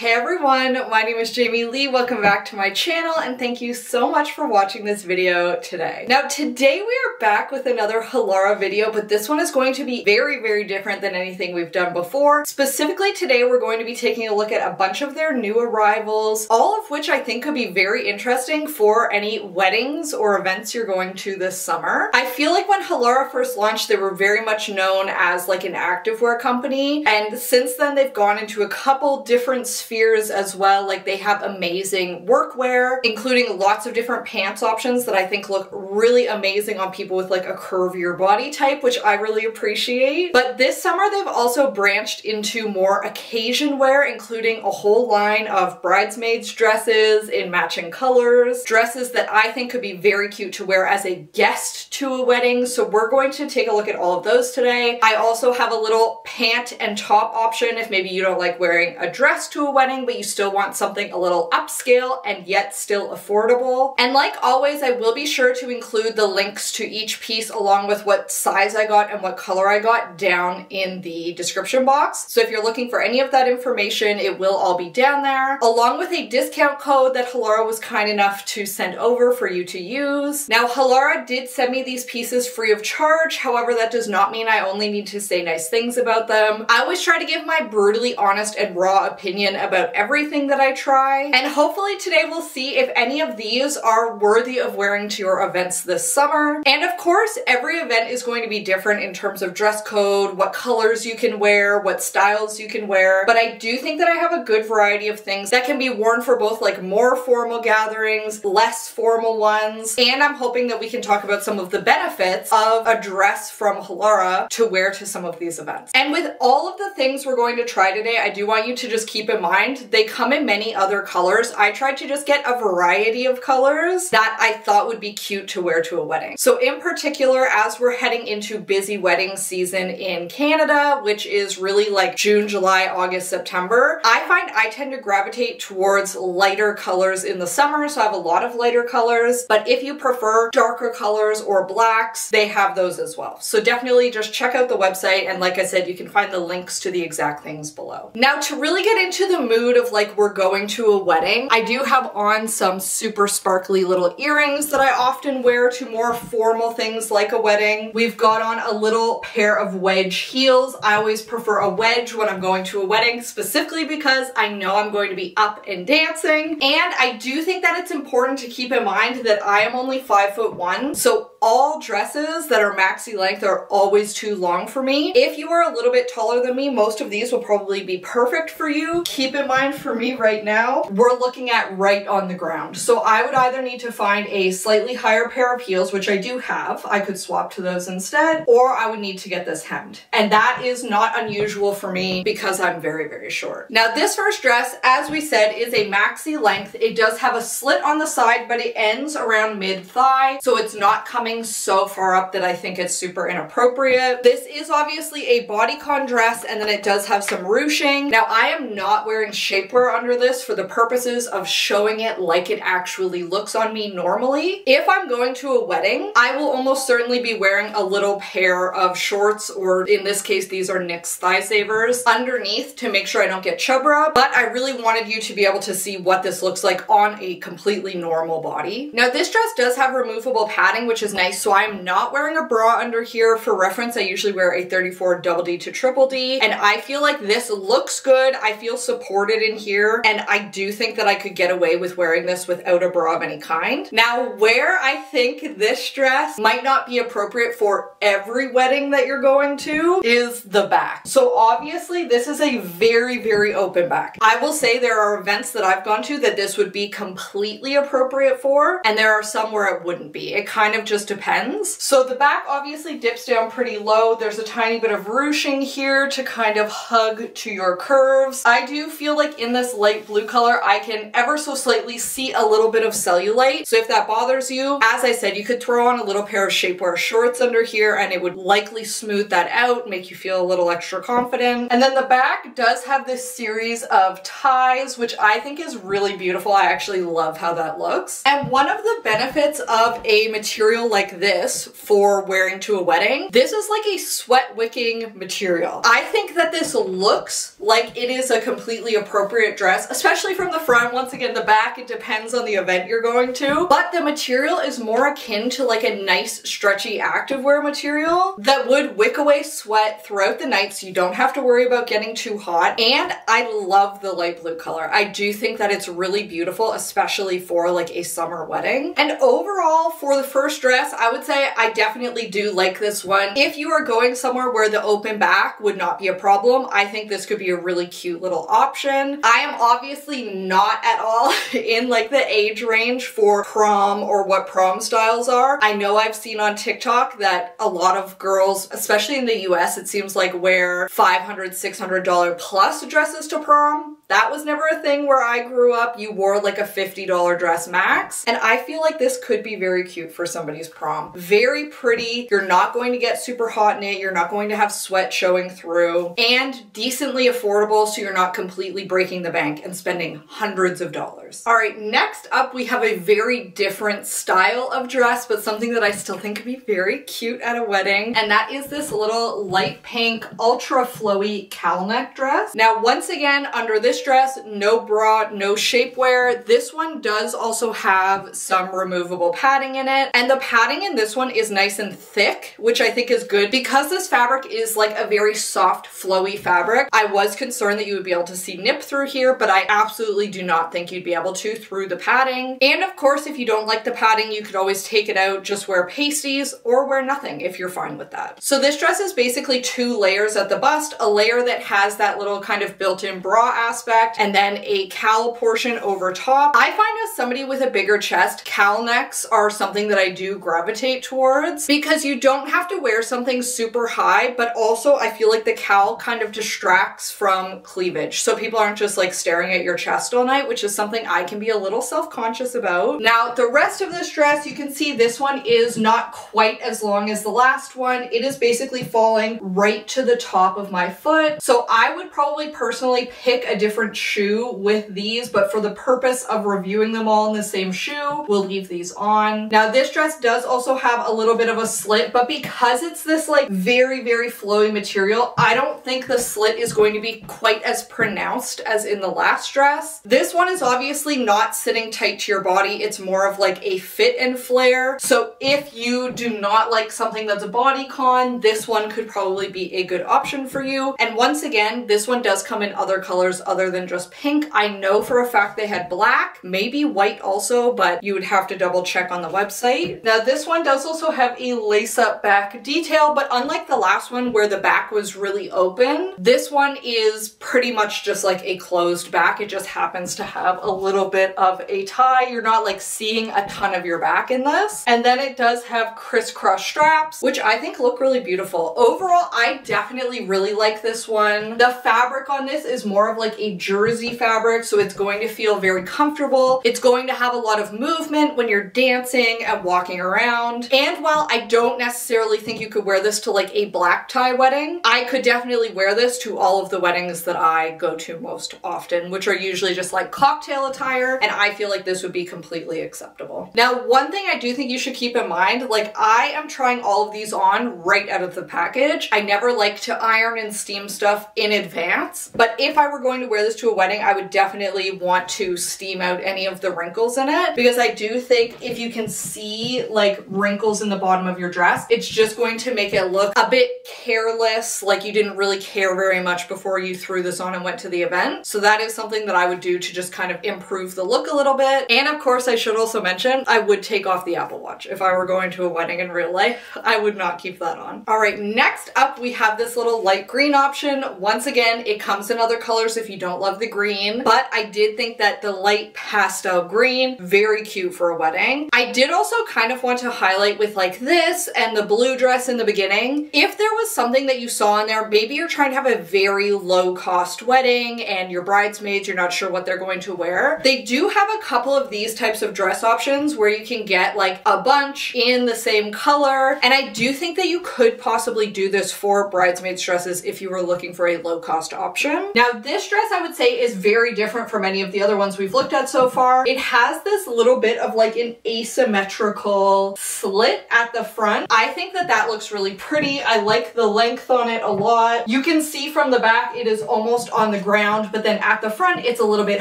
Hey everyone, my name is Jamie Lee. Welcome back to my channel and thank you so much for watching this video today. Now today we are back with another Halara video, but this one is going to be very different than anything we've done before. Specifically today we're going to be taking a look at a bunch of their new arrivals, all of which I think could be very interesting for any weddings or events you're going to this summer. I feel like when Halara first launched they were very much known as like an activewear company, and since then they've gone into a couple different spheres as well. Like they have amazing workwear, including lots of different pants options that I think look really amazing on people with like a curvier body type, which I really appreciate. But this summer they've also branched into more occasion wear, including a whole line of bridesmaids dresses in matching colors, dresses that I think could be very cute to wear as a guest to a wedding. So we're going to take a look at all of those today. I also have a little pant and top option if maybe you don't like wearing a dress to a wedding, but you still want something a little upscale and yet still affordable. And like always, I will be sure to include the links to each piece along with what size I got and what color I got down in the description box. So if you're looking for any of that information, it will all be down there, along with a discount code that Halara was kind enough to send over for you to use. Now, Halara did send me these pieces free of charge. However, that does not mean I only need to say nice things about them. I always try to give my brutally honest and raw opinion about everything that I try, and hopefully today we'll see if any of these are worthy of wearing to your events this summer. And of course, every event is going to be different in terms of dress code, what colors you can wear, what styles you can wear, but I do think that I have a good variety of things that can be worn for both like more formal gatherings, less formal ones, and I'm hoping that we can talk about some of the benefits of a dress from Halara to wear to some of these events. And with all of the things we're going to try today, I do want you to just keep in mind they come in many other colors. I tried to just get a variety of colors that I thought would be cute to wear to a wedding. So in particular, as we're heading into busy wedding season in Canada, which is really like June, July, August, September, I find I tend to gravitate towards lighter colors in the summer, so I have a lot of lighter colors, but if you prefer darker colors or blacks, they have those as well. So definitely just check out the website, and like I said, you can find the links to the exact things below. Now, to really get into the mood of like we're going to a wedding, I do have on some super sparkly little earrings that I often wear to more formal things like a wedding. We've got on a little pair of wedge heels. I always prefer a wedge when I'm going to a wedding, specifically because I know I'm going to be up and dancing. And I do think that it's important to keep in mind that I am only 5'1", so all dresses that are maxi length are always too long for me. If you are a little bit taller than me, most of these will probably be perfect for you. Keep in mind, for me right now, we're looking at right on the ground. So I would either need to find a slightly higher pair of heels, which I do have. I could swap to those instead, or I would need to get this hemmed. And that is not unusual for me because I'm very short. Now this first dress, as we said, is a maxi length. It does have a slit on the side, but it ends around mid-thigh, so it's not coming so far up that I think it's super inappropriate. This is obviously a bodycon dress, and then it does have some ruching. Now I am not wearing shapewear under this for the purposes of showing it like it actually looks on me normally. If I'm going to a wedding, I will almost certainly be wearing a little pair of shorts, or in this case these are NYX thigh savers, underneath to make sure I don't get chub rub, but I really wanted you to be able to see what this looks like on a completely normal body. Now this dress does have removable padding, which is nice, so I'm not wearing a bra under here. For reference, I usually wear a 34 double D to triple D, and I feel like this looks good. I feel supported in here, and I do think that I could get away with wearing this without a bra of any kind. Now, where I think this dress might not be appropriate for every wedding that you're going to is the back. So obviously this is a very open back. I will say there are events that I've gone to that this would be completely appropriate for, and there are some where it wouldn't be. It kind of just depends. So the back obviously dips down pretty low. There's a tiny bit of ruching here to kind of hug to your curves. I do feel like in this light blue color, I can ever so slightly see a little bit of cellulite. So if that bothers you, as I said, you could throw on a little pair of shapewear shorts under here and it would likely smooth that out, make you feel a little extra confident. And then the back does have this series of ties, which I think is really beautiful. I actually love how that looks. And one of the benefits of a material like like this for wearing to a wedding. This is like a sweat wicking material. I think that this looks like it is a completely appropriate dress, especially from the front. Once again, the back, it depends on the event you're going to, but the material is more akin to like a nice stretchy activewear material that would wick away sweat throughout the night so you don't have to worry about getting too hot. And I love the light blue color. I do think that it's really beautiful, especially for like a summer wedding. And overall, for the first dress, I would say I definitely do like this one. If you are going somewhere where the open back would not be a problem, I think this could be a really cute little option. I am obviously not at all in like the age range for prom or what prom styles are. I know I've seen on TikTok that a lot of girls, especially in the US, it seems like wear $500, $600 plus dresses to prom. That was never a thing where I grew up. You wore like a $50 dress max. And I feel like this could be very cute for somebody's prom. Very pretty. You're not going to get super hot in it. You're not going to have sweat showing through. And decently affordable, so you're not completely breaking the bank and spending hundreds of dollars. All right, next up we have a very different style of dress, but something that I still think could be very cute at a wedding. And that is this little light pink, ultra flowy cowl neck dress. Now, once again, under this dress, no bra, no shapewear. This one does also have some removable padding in it. And the padding in this one is nice and thick, which I think is good because this fabric is like a very soft, flowy fabric. I was concerned that you would be able to see nip through here, but I absolutely do not think you'd be able to through the padding. And of course, if you don't like the padding, you could always take it out, just wear pasties or wear nothing if you're fine with that. So this dress is basically 2 layers at the bust, a layer that has that little kind of built-in bra aspect, and then a cowl portion over top. I find as somebody with a bigger chest, cowl necks are something that I do gravitate towards because you don't have to wear something super high, but also I feel like the cowl kind of distracts from cleavage. So people aren't just like staring at your chest all night, which is something I can be a little self-conscious about. Now, the rest of this dress, you can see this one is not quite as long as the last one. It is basically falling right to the top of my foot. So I would probably personally pick a different shoe with these, but for the purpose of reviewing them all in the same shoe, we'll leave these on. Now, this dress does also have a little bit of a slit, but because it's this like very, very flowy material, I don't think the slit is going to be quite as pronounced as in the last dress. This one is obviously not sitting tight to your body. It's more of like a fit and flare. So if you do not like something that's a bodycon, this one could probably be a good option for you. And once again, this one does come in other colors other than just pink. I know for a fact they had black, maybe white also, but you would have to double check on the website. Now this one does also have a lace-up back detail, but unlike the last one where the back was really open, this one is pretty much just like a closed back. It just happens to have a little bit of a tie. You're not like seeing a ton of your back in this. And then it does have crisscross straps, which I think look really beautiful. Overall, I definitely really like this one. The fabric on this is more of like a jersey fabric, so it's going to feel very comfortable. It's going to have a lot of movement when you're dancing and walking around. And while I don't necessarily think you could wear this to like a black tie wedding, I could definitely wear this to all of the weddings that I go to most often, which are usually just like cocktail attire, and I feel like this would be completely acceptable. Now, one thing I do think you should keep in mind, like I am trying all of these on right out of the package. I never like to iron and steam stuff in advance, but if I were going to wear this to a wedding, I would definitely want to steam out any of the wrinkles in it, because I do think if you can see like wrinkles in the bottom of your dress, it's just going to make it look a bit careless, like you didn't really care very much before you threw this on and went to the event. So that is something that I would do to just kind of improve the look a little bit. And of course, I should also mention, I would take off the Apple Watch. If I were going to a wedding in real life, I would not keep that on. All right, next up, we have this little light green option. Once again, it comes in other colors if you don't love the green, but I did think that the light pastel green, very cute for a wedding. I did also kind of want to highlight with like this and the blue dress in the beginning, if there was something that you saw in there, maybe you're trying to have a very low cost wedding and your bridesmaids, you're not sure what they're going to wear. They do have a couple of these types of dress options where you can get like a bunch in the same color. And I do think that you could possibly do this for bridesmaids dresses if you were looking for a low cost option. Now this dress I would say is very different from any of the other ones we've looked at so far. It has this little bit of like an asymmetrical slit at the front. I think that that looks really pretty. I like the length on it a lot. You can see from the back it is almost on the ground, but then at the front it's a little bit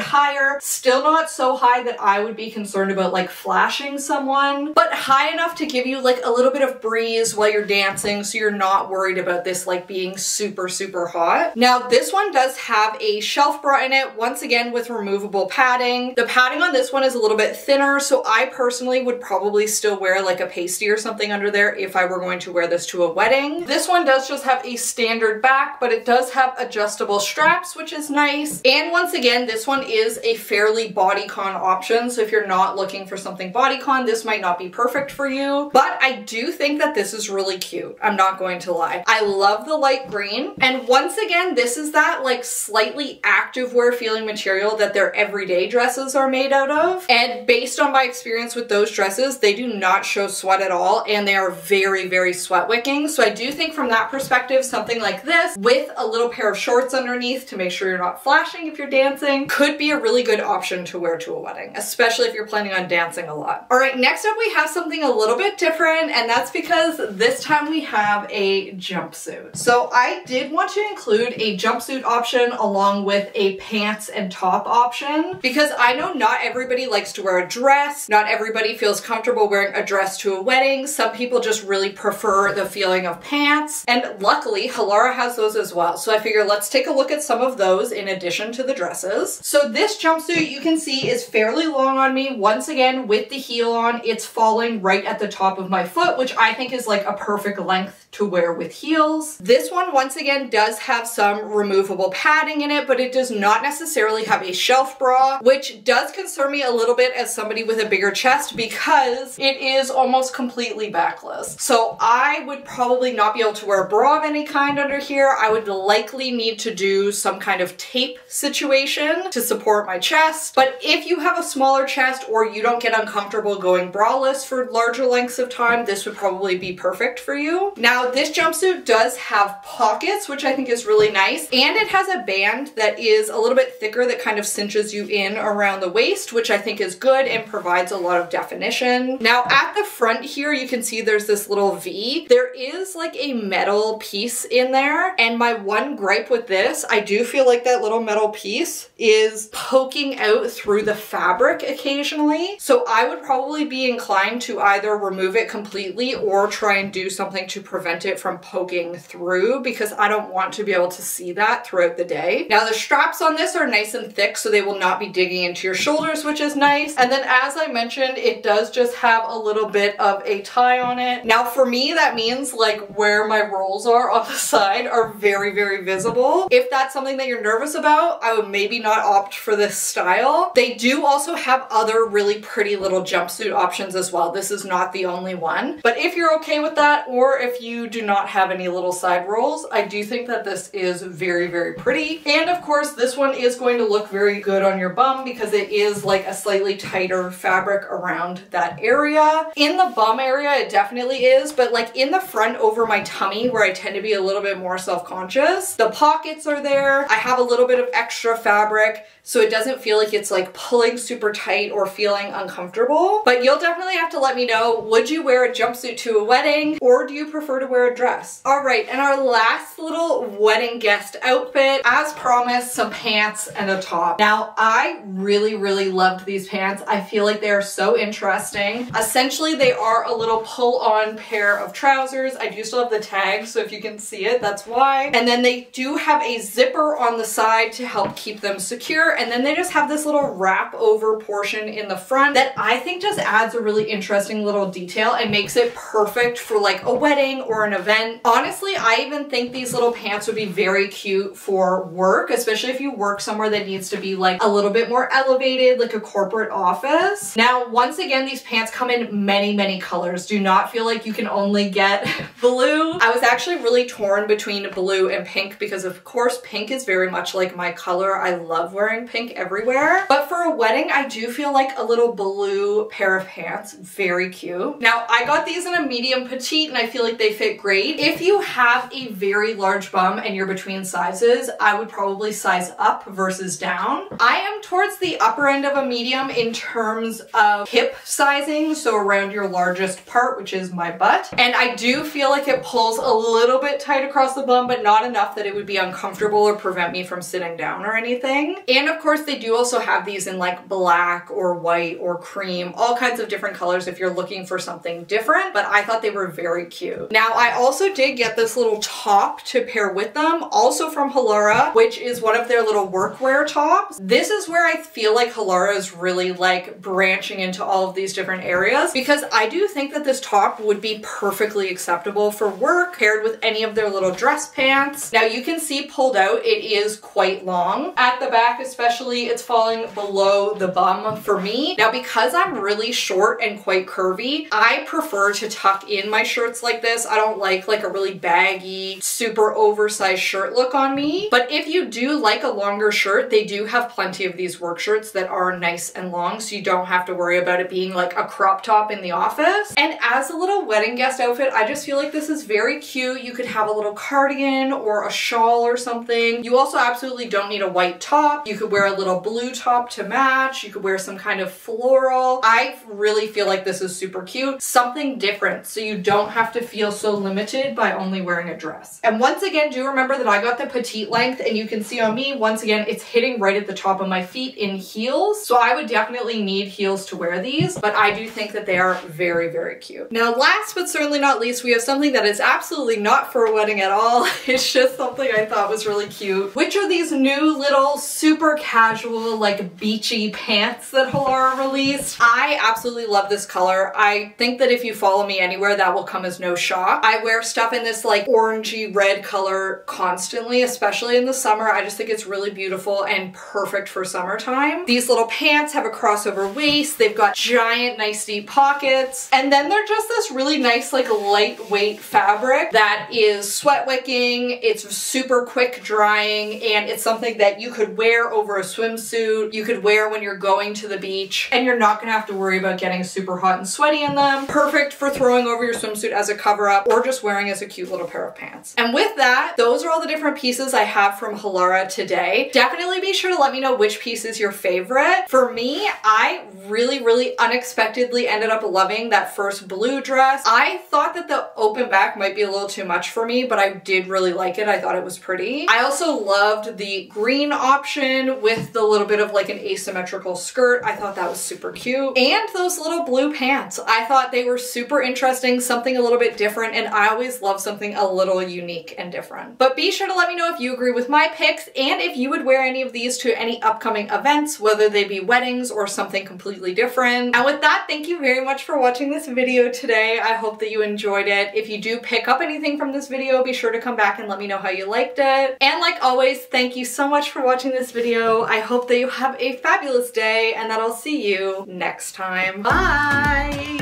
higher. Still not so high that I would be concerned about like flashing someone, but high enough to give you like a little bit of breeze while you're dancing, so you're not worried about this like being super, super hot. Now this one does have a shelf bra in it, once again with removable padding. The padding on this one is a little bit thinner, so I personally would probably still wear like a pasty or something under there if I were going to wear this to a wedding. This one does just have a standard back, but it does have adjustable straps, which is nice. And once again, this one is a fairly bodycon option, so if you're not looking for something bodycon, this might not be perfect for you, but I do think that this is really cute. I'm not going to lie. I love the light green, and once again, this is that like slightly activewear feeling material that their everyday dresses are made out of, and based on my experience with those dresses, they do not show sweat at all, and they are very, very sweat wicking. So I do think from that perspective, something like this with a little pair of shorts underneath to make sure you're not flashing if you're dancing could be a really good option to wear to a wedding, especially if you're planning on dancing a lot. All right, next up we have something a little bit different, and that's because this time we have a jumpsuit. So I did want to include a jumpsuit option along with a pants and top option, because I know not everybody likes to wear a dress. Not everybody feels comfortable wearing a dress to a wedding. Some people just really prefer the feeling of pants, and luckily Halara has those as well. So I figure let's take a look at some of those in addition to the dresses. So this jumpsuit you can see is fairly long on me. Once again, with the heel on, it's falling right at the top of my foot, which I think is like a perfect length to wear with heels. This one, once again, does have some removable padding in it, but it does not necessarily have a shelf bra, which does concern me a little bit as somebody with a bigger chest because it is almost completely backless. So I would probably not be able to wear a bra of any kind under here. I would likely need to do some kind of tape situation to support my chest. But if you have a smaller chest or you don't get uncomfortable going braless for larger lengths of time, this would probably be perfect for you. Now, this jumpsuit does have pockets, which I think is really nice, and it has a band that is a little bit thicker that kind of cinches you in around the waist, which I think is good and provides a lot of definition. Now, at the front here, you can see there's this little V. There is like a metal piece in there, and my one gripe with this, I do feel like that little metal piece is poking out through the fabric occasionally. So I would probably be inclined to either remove it completely or try and do something to prevent it from poking through, because I don't want to be able to see that throughout the day. Now the straps on this are nice and thick, so they will not be digging into your shoulders, which is nice. And then as I mentioned, it does just have a little bit of a tie on it. Now for me, that means like where my rolls are on the side are very, very visible. If that's something that you're nervous about, I would maybe not opt for this style. They do also have other really pretty little jumpsuit options as well. This is not the only one, but if you're okay with that, or if you do not have any little side rolls, I do think that this is very, very pretty. And of course, this one is going to look very good on your bum because it is like a slightly tighter fabric around that area. In the bum area, it definitely is, but like in the front over my tummy where I tend to be a little bit more self-conscious, the pockets are there. I have a little bit of extra fabric, so it doesn't feel like it's like pulling super tight or feeling uncomfortable. But you'll definitely have to let me know, would you wear a jumpsuit to a wedding, or do you prefer to wear a dress? All right, and our last little wedding guest outfit, as promised, some pants and a top. Now, I really, really loved these pants. I feel like they are so interesting. Essentially, they are a little pull-on pair of trousers. I do still have the tag, so if you can see it, that's why. And then they do have a zipper on the side to help keep them secure. And then they just have this little wrap over portion in the front that I think just adds a really interesting little detail and makes it perfect for like a wedding or an event. Honestly, I even think these little pants would be very cute for work, especially if you work somewhere that needs to be like a little bit more elevated, like a corporate office. Now, once again, these pants come in many, many colors. Do not feel like you can only get blue. I was actually really torn between blue and pink because of course pink is very much like my color. I love wearing pink everywhere. But for a wedding, I do feel like a little blue pair of pants, very cute. Now, I got these in a medium petite and I feel like they fit great. If you have a very large bum and you're between sizes, I would probably size size up versus down. I am towards the upper end of a medium in terms of hip sizing, so around your largest part, which is my butt. And I do feel like it pulls a little bit tight across the bum, but not enough that it would be uncomfortable or prevent me from sitting down or anything. And of course, they do also have these in like black or white or cream, all kinds of different colors if you're looking for something different, but I thought they were very cute. Now, I also did get this little top to pair with them, also from Halara, which is one of their little workwear tops. This is where I feel like Halara is really like branching into all of these different areas, because I do think that this top would be perfectly acceptable for work paired with any of their little dress pants. Now you can see pulled out, it is quite long. At the back especially, it's falling below the bum for me. Now because I'm really short and quite curvy, I prefer to tuck in my shirts like this. I don't like a really baggy, super oversized shirt look on me. But if you do like a longer shirt, they do have plenty of these work shirts that are nice and long, so you don't have to worry about it being like a crop top in the office. And as a little wedding guest outfit, I just feel like this is very cute. You could have a little cardigan or a shawl or something. You also absolutely don't need a white top. You could wear a little blue top to match. You could wear some kind of floral. I really feel like this is super cute. Something different, so you don't have to feel so limited by only wearing a dress. And once again, do remember that I got the petite length, and you can see on me, once again, it's hitting right at the top of my feet in heels. So I would definitely need heels to wear these, but I do think that they are very, very cute. Now, last but certainly not least, we have something that is absolutely not for a wedding at all. It's just something I thought was really cute, which are these new little super casual, like beachy pants that Halara released. I absolutely love this color. I think that if you follow me anywhere, that will come as no shock. I wear stuff in this like orangey red color constantly, especially in the summer. I just think it's really beautiful and perfect for summertime. These little pants have a crossover waist. They've got giant, nice deep pockets. And then they're just this really nice, like lightweight fabric that is sweat wicking. It's super quick drying, and it's something that you could wear over a swimsuit. You could wear when you're going to the beach, and you're not gonna have to worry about getting super hot and sweaty in them. Perfect for throwing over your swimsuit as a cover up, or just wearing as a cute little pair of pants. And with that, those are all the different pieces I have from Halara today. Definitely be sure to let me know which piece is your favorite. For me, I really unexpectedly ended up loving that first blue dress. I thought that the open back might be a little too much for me, but I did really like it. I thought it was pretty. I also loved the green option with the little bit of like an asymmetrical skirt. I thought that was super cute. And those little blue pants. I thought they were super interesting, something a little bit different, and I always love something a little unique and different. But be sure to let me know if you agree with my picks and if you would wear any of these to any upcoming events, whether they be weddings or something completely different. And with that, thank you very much for watching this video today. I hope that you enjoyed it. If you do pick up anything from this video, be sure to come back and let me know how you liked it. And like always, thank you so much for watching this video. I hope that you have a fabulous day and that I'll see you next time. Bye!